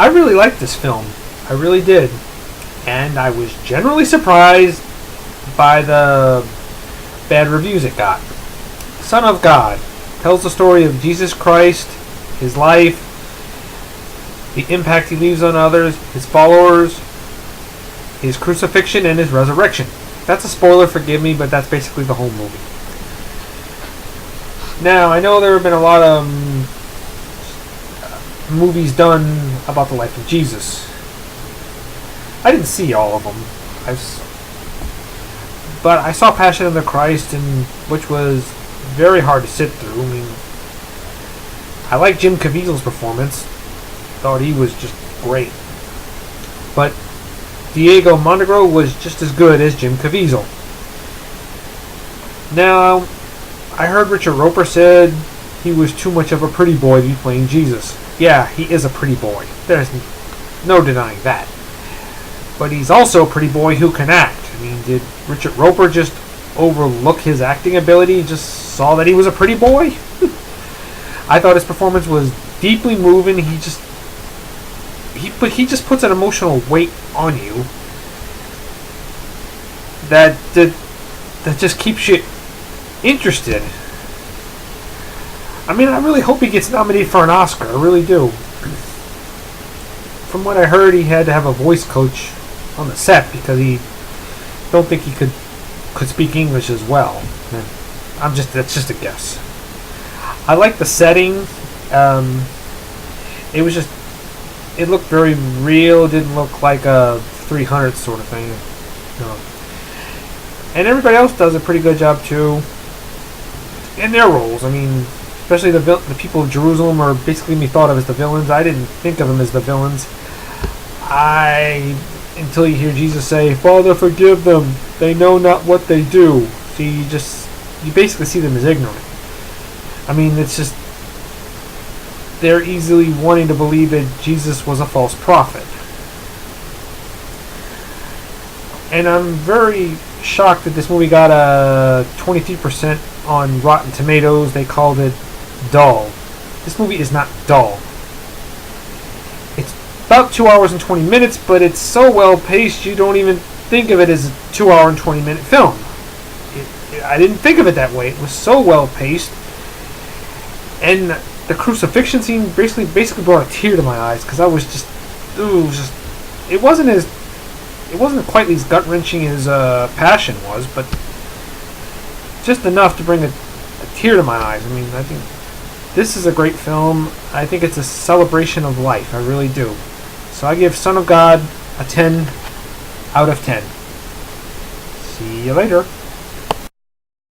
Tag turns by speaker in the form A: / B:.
A: I really liked this film. I really did. And I was generally surprised by the bad reviews it got. Son of God tells the story of Jesus Christ, his life, the impact he leaves on others, his followers, his crucifixion, and his resurrection. That's a spoiler, forgive me, but that's basically the whole movie. Now, I know there have been a lot of movies done about the life of Jesus. I didn't see all of them. But I saw Passion of the Christ, which was very hard to sit through. I mean, I like Jim Caviezel's performance. Thought he was just great. But Diego Montenegro was just as good as Jim Caviezel. Now, I heard Richard Roeper said he was too much of a pretty boy to be playing Jesus. Yeah, he is a pretty boy. There's no denying that. But he's also a pretty boy who can act. I mean, did Richard Roeper just overlook his acting ability? Just saw that he was a pretty boy? I thought his performance was deeply moving. He just puts an emotional weight on you that just keeps you interested. I mean, I really hope he gets nominated for an Oscar. I really do. From what I heard, he had to have a voice coach on the set because he don't think he could speak English as well. That's just a guess. I like the setting. It looked very real. It didn't look like a 300 sort of thing. No. And everybody else does a pretty good job too in their roles. I mean, especially the people of Jerusalem are basically thought of as the villains. I didn't think of them as the villains. Until you hear Jesus say, "Father, forgive them. They know not what they do." So you basically see them as ignorant. I mean, it's just they're easily wanting to believe that Jesus was a false prophet. And I'm very shocked that this movie got a 23% on Rotten Tomatoes. They called it dull. This movie is not dull. It's about 2 hours and 20 minutes, but it's so well paced you don't even think of it as a 2 hour and 20 minute film. I didn't think of it that way. It was so well paced. And the crucifixion scene basically brought a tear to my eyes because I was it wasn't quite as gut wrenching as Passion was, but just enough to bring a tear to my eyes. I mean, I think this is a great film. I think it's a celebration of life. I really do. So I give Son of God a 10 out of 10. See you later.